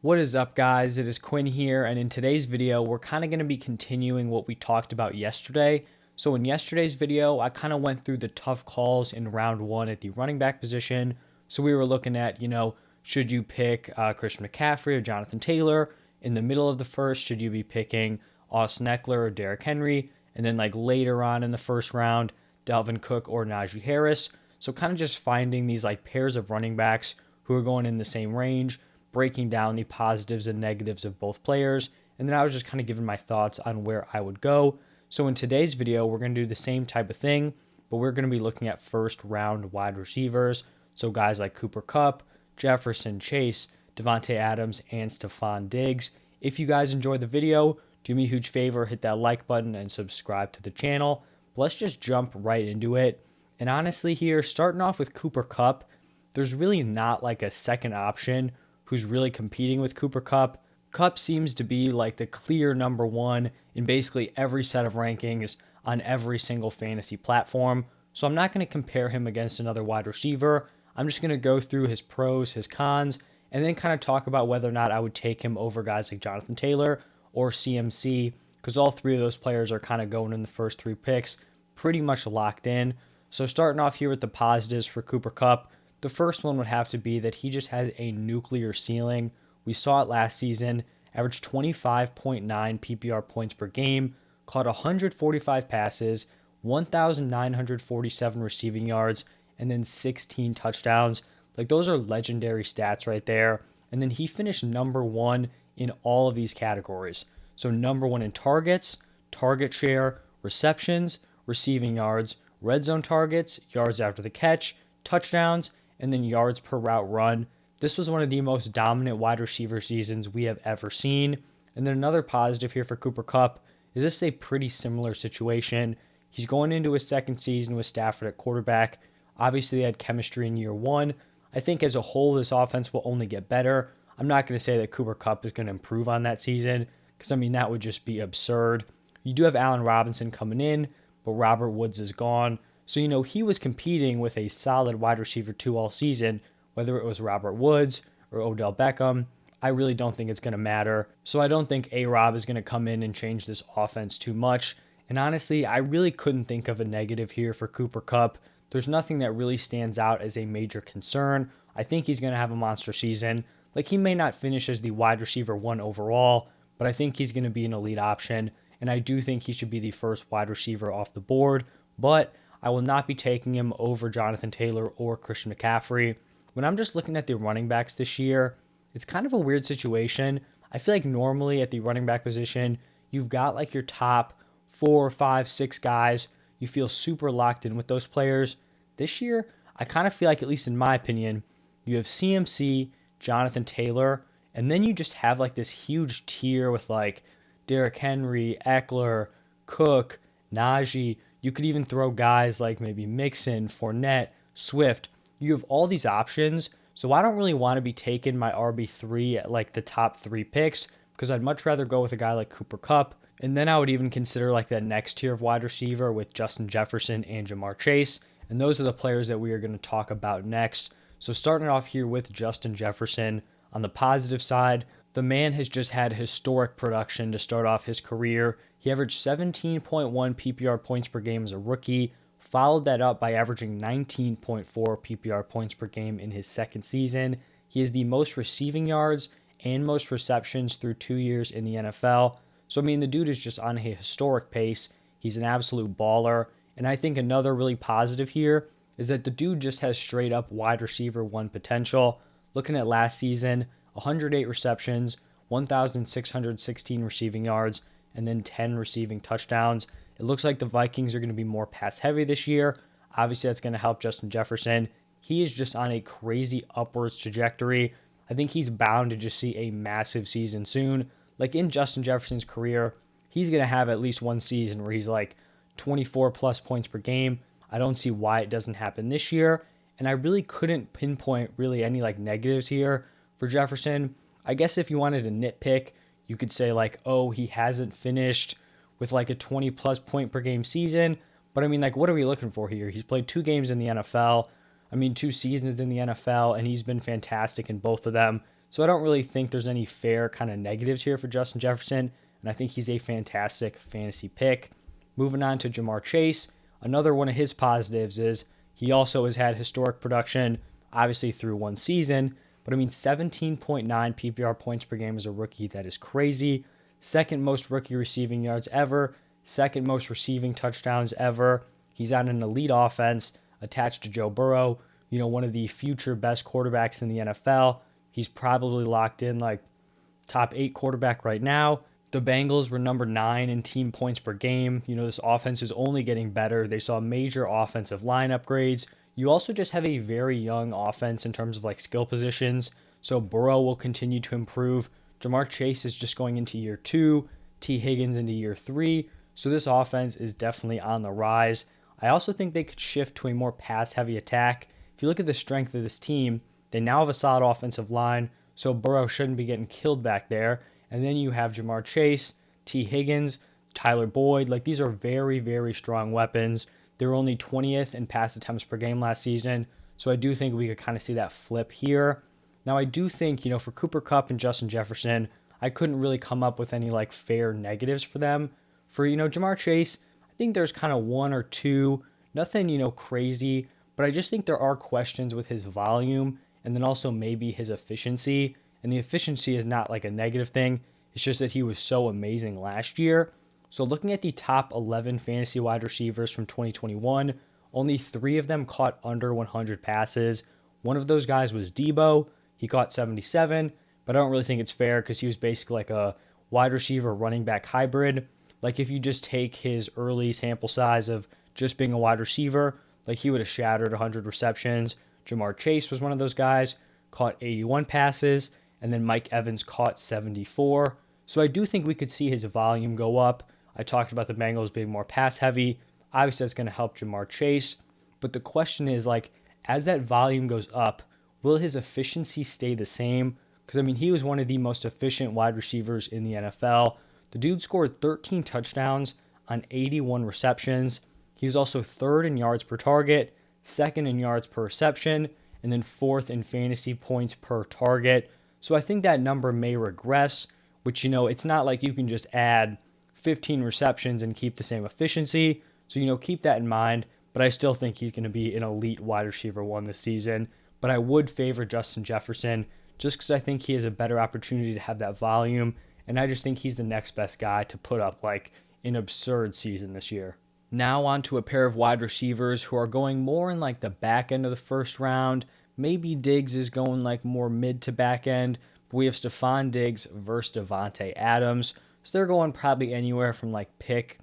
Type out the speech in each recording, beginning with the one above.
What is up, guys? It is Quinn here, and in today's video, we're kind of going to be continuing what we talked about yesterday. So in yesterday's video, I kind of went through the tough calls in round one at the running back position. So we were looking at, should you pick Christian McCaffrey or Jonathan Taylor? In the middle of the first, should you be picking Austin Eckler or Derrick Henry? And then like later on in the first round, Dalvin Cook or Najee Harris. So kind of just finding these like pairs of running backs who are going in the same range, breaking down the positives and negatives of both players, and then I was just kind of giving my thoughts on where I would go. So in today's video, we're going to do the same type of thing, but we're going to be looking at first round wide receivers. So guys like Cooper Kupp, Jefferson, Chase, Devontae Adams, and Stephon Diggs. If you guys enjoyed the video, do me a huge favor, hit that like button and subscribe to the channel. But let's just jump right into it. And honestly here, starting off with Cooper Kupp, there's really not like a second option who's really competing with Cooper Kupp. Kupp seems to be like the clear number one in basically every set of rankings on every single fantasy platform. So I'm not going to compare him against another wide receiver. I'm just going to go through his pros, his cons, and then kind of talk about whether or not I would take him over guys like Jonathan Taylor or CMC, because all three of those players are kind of going in the first three picks, pretty much locked in. So starting off here with the positives for Cooper Kupp, the first one would have to be that he just has a nuclear ceiling. We saw it last season, averaged 25.9 PPR points per game, caught 145 passes, 1,947 receiving yards, and then 16 touchdowns. Like, those are legendary stats right there. And then he finished number one in all of these categories. So number one in targets, target share, receptions, receiving yards, red zone targets, yards after the catch, touchdowns, and then yards per route run. This was one of the most dominant wide receiver seasons we have ever seen. And then another positive here for Cooper Kupp is this is a pretty similar situation. He's going into his second season with Stafford at quarterback. Obviously, they had chemistry in year one. I think as a whole, this offense will only get better. I'm not going to say that Cooper Kupp is going to improve on that season, because, that would just be absurd. You do have Allen Robinson coming in, but Robert Woods is gone. So, he was competing with a solid wide receiver 2 all season, whether it was Robert Woods or Odell Beckham. I really don't think it's going to matter. So I don't think A-Rob is going to come in and change this offense too much. And honestly, I really couldn't think of a negative here for Cooper Kupp. There's nothing that really stands out as a major concern. I think he's going to have a monster season. Like, he may not finish as the wide receiver 1 overall, but I think he's going to be an elite option. And I do think he should be the first wide receiver off the board. But I will not be taking him over Jonathan Taylor or Christian McCaffrey. When I'm just looking at the running backs this year, it's kind of a weird situation. I feel like normally at the running back position, you've got like your top 4, 5, 6 guys. You feel super locked in with those players. This year, I kind of feel like, at least in my opinion, you have CMC, Jonathan Taylor, and then you just have like this huge tier with like Derrick Henry, Eckler, Cook, Najee. You could even throw guys like maybe Mixon, Fournette, Swift. You have all these options. So I don't really want to be taking my RB3 at like the top 3 picks, because I'd much rather go with a guy like Cooper Kupp. And then I would even consider like that next tier of wide receiver with Justin Jefferson and Jamar Chase. And those are the players that we are going to talk about next. So starting off here with Justin Jefferson, on the positive side, the man has just had historic production to start off his career. He averaged 17.1 PPR points per game as a rookie, followed that up by averaging 19.4 PPR points per game in his second season. He has the most receiving yards and most receptions through 2 years in the NFL. So, the dude is just on a historic pace. He's an absolute baller. And I think another really positive here is that the dude just has straight up wide receiver 1 potential. Looking at last season, 108 receptions, 1,616 receiving yards, and then 10 receiving touchdowns. It looks like the Vikings are going to be more pass heavy this year. Obviously, that's going to help Justin Jefferson. He is just on a crazy upwards trajectory. I think he's bound to just see a massive season soon. Like, in Justin Jefferson's career, he's going to have at least one season where he's like 24 plus points per game. I don't see why it doesn't happen this year. And I really couldn't pinpoint really any like negatives here for Jefferson. I guess if you wanted to nitpick, you could say like, oh, he hasn't finished with like a 20 plus point per game season. But like, what are we looking for here? He's played 2 games in the NFL. 2 seasons in the NFL, and he's been fantastic in both of them. So I don't really think there's any fair kind of negatives here for Justin Jefferson, and I think he's a fantastic fantasy pick. Moving on to Jamar Chase, another one of his positives is he also has had historic production, obviously through one season, but I mean 17.9 PPR points per game as a rookie, that is crazy. Second most rookie receiving yards ever, second most receiving touchdowns ever. He's on an elite offense attached to Joe Burrow, one of the future best quarterbacks in the NFL. He's probably locked in like top 8 quarterback right now. The Bengals were number 9 in team points per game. This offense is only getting better. They saw major offensive line upgrades. You also just have a very young offense in terms of like skill positions. So Burrow will continue to improve. Jamar Chase is just going into year 2. T. Higgins into year 3. So this offense is definitely on the rise. I also think they could shift to a more pass-heavy attack. If you look at the strength of this team, they now have a solid offensive line, so Burrow shouldn't be getting killed back there. And then you have Jamar Chase, T. Higgins, Tyler Boyd. Like, these are very, very strong weapons. They were only 20th in pass attempts per game last season, so I do think we could kind of see that flip here. Now, I do think, for Cooper Kupp and Justin Jefferson, I couldn't really come up with any, like, fair negatives for them. For, Jamar Chase, I think there's kind of one or two, nothing, crazy, but I just think there are questions with his volume and then also maybe his efficiency. And the efficiency is not like a negative thing. It's just that he was so amazing last year. So looking at the top 11 fantasy wide receivers from 2021, only 3 of them caught under 100 passes. One of those guys was Debo. He caught 77, but I don't really think it's fair because he was basically like a wide receiver running back hybrid. Like, if you just take his early sample size of just being a wide receiver, like, he would have shattered 100 receptions. Jamar Chase was one of those guys, caught 81 passes, and then Mike Evans caught 74. So I do think we could see his volume go up. I talked about the Bengals being more pass heavy. Obviously, that's going to help Jamar Chase. But the question is, like, as that volume goes up, will his efficiency stay the same? Because, I mean, he was one of the most efficient wide receivers in the NFL. The dude scored 13 touchdowns on 81 receptions. He was also 3rd in yards per target, 2nd in yards per reception, and then 4th in fantasy points per target. So I think that number may regress, which, it's not like you can just add 15 receptions and keep the same efficiency. So, keep that in mind. But I still think he's going to be an elite wide receiver 1 this season. But I would favor Justin Jefferson just because I think he has a better opportunity to have that volume. And I just think he's the next best guy to put up like an absurd season this year. Now on to a pair of wide receivers who are going more in like the back end of the first round. Maybe Diggs is going like more mid to back end. But we have Stephon Diggs versus Davante Adams. So they're going probably anywhere from like pick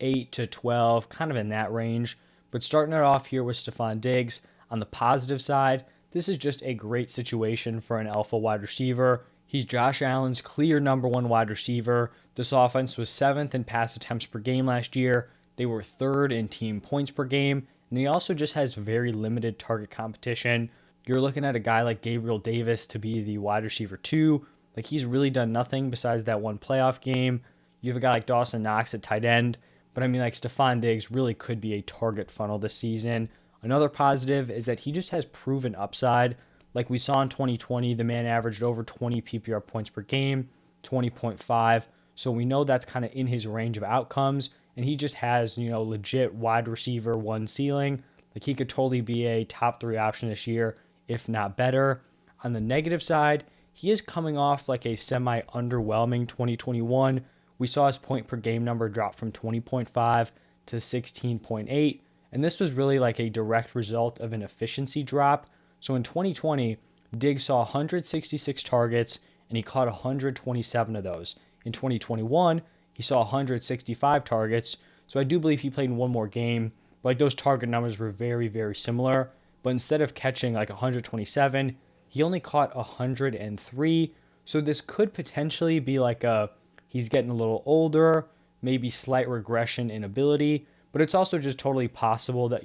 8 to 12, kind of in that range. But starting it off here with Stephon Diggs, on the positive side, this is just a great situation for an alpha wide receiver. He's Josh Allen's clear number 1 wide receiver. This offense was 7th in pass attempts per game last year. They were 3rd in team points per game. And he also just has very limited target competition. You're looking at a guy like Gabriel Davis to be the wide receiver 2. Like, he's really done nothing besides that one playoff game. You have a guy like Dawson Knox at tight end. But I mean, like, Stephon Diggs really could be a target funnel this season. Another positive is that he just has proven upside. Like we saw in 2020, the man averaged over 20 PPR points per game, 20.5. So we know that's kind of in his range of outcomes. And he just has, legit wide receiver 1 ceiling. Like, he could totally be a top 3 option this year, if not better. On the negative side, he is coming off like a semi-underwhelming 2021. We saw his point per game number drop from 20.5 to 16.8. And this was really like a direct result of an efficiency drop. So in 2020, Diggs saw 166 targets and he caught 127 of those. In 2021, he saw 165 targets. So I do believe he played in one more game. But like, those target numbers were very, very similar. But instead of catching like 127, he only caught 103. So this could potentially be like he's getting a little older, maybe slight regression in ability. But it's also just totally possible that,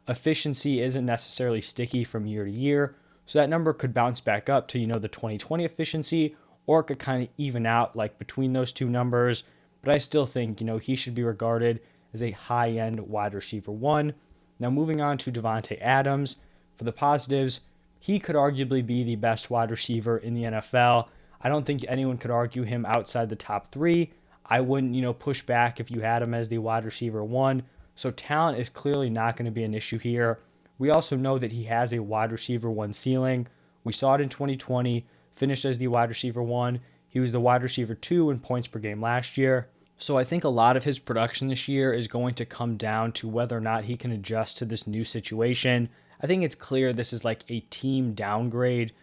efficiency isn't necessarily sticky from year to year. So that number could bounce back up to, the 2020 efficiency, or it could kind of even out like between those two numbers. But I still think, he should be regarded as a high-end wide receiver 1. Now moving on to Davante Adams. For the positives, he could arguably be the best wide receiver in the NFL. I don't think anyone could argue him outside the top three. I wouldn't, push back if you had him as the wide receiver one. So talent is clearly not going to be an issue here. We also know that he has a wide receiver one ceiling. We saw it in 2020, finished as the wide receiver one. He was the wide receiver two in points per game last year. So I think a lot of his production this year is going to come down to whether or not he can adjust to this new situation. I think it's clear this is like a team downgrade,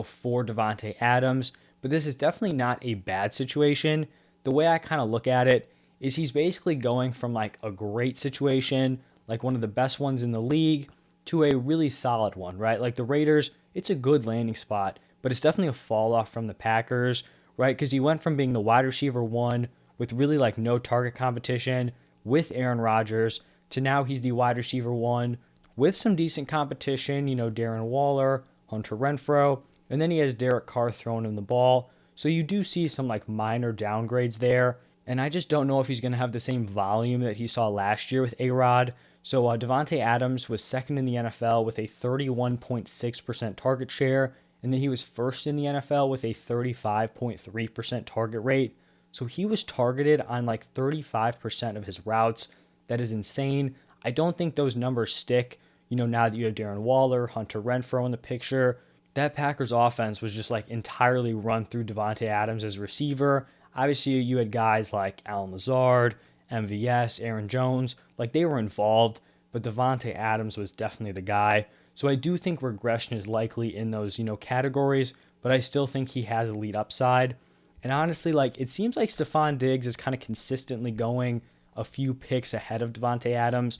for Davante Adams, but this is definitely not a bad situation. The way I kind of look at it is he's basically going from like a great situation, like one of the best ones in the league, to a really solid one, right? Like the Raiders, it's a good landing spot, but it's definitely a fall off from the Packers, right? Because he went from being the wide receiver one with really like no target competition with Aaron Rodgers to now he's the wide receiver one with some decent competition, Darren Waller, Hunter Renfrow, and then he has Derek Carr throwing him the ball. So you do see some like minor downgrades there. And I just don't know if he's going to have the same volume that he saw last year with A-Rod. So Davante Adams was second in the NFL with a 31.6% target share. And then he was first in the NFL with a 35.3% target rate. So he was targeted on like 35% of his routes. That is insane. I don't think those numbers stick, now that you have Darren Waller, Hunter Renfrow in the picture. That Packers offense was just like entirely run through Davante Adams as receiver. Obviously, you had guys like Allen Lazard, MVS, Aaron Jones, like they were involved, but Davante Adams was definitely the guy. So I do think regression is likely in those, categories, but I still think he has elite upside. And honestly, like it seems like Stephon Diggs is kind of consistently going a few picks ahead of Davante Adams.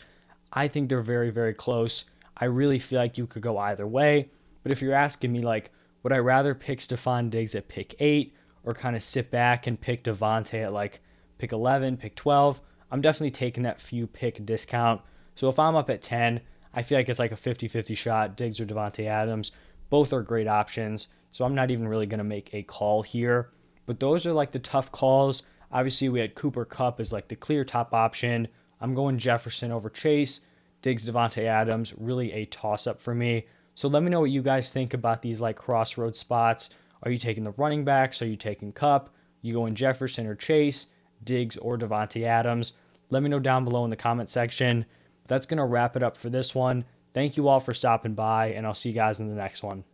I think they're very, very close. I really feel like you could go either way. But if you're asking me, like, would I rather pick Stephon Diggs at pick 8 or kind of sit back and pick Davante at like pick 11, pick 12? I'm definitely taking that few pick discount. So if I'm up at 10, I feel like it's like a 50-50 shot, Diggs or Davante Adams. Both are great options. So I'm not even really going to make a call here. But those are like the tough calls. Obviously, we had Cooper Kupp as like the clear top option. I'm going Jefferson over Chase. Diggs, Davante Adams, really a toss-up for me. So let me know what you guys think about these like crossroads spots. Are you taking the running backs? Are you taking Kupp? You going Jefferson or Chase, Diggs or Davante Adams? Let me know down below in the comment section. That's going to wrap it up for this one. Thank you all for stopping by, and I'll see you guys in the next one.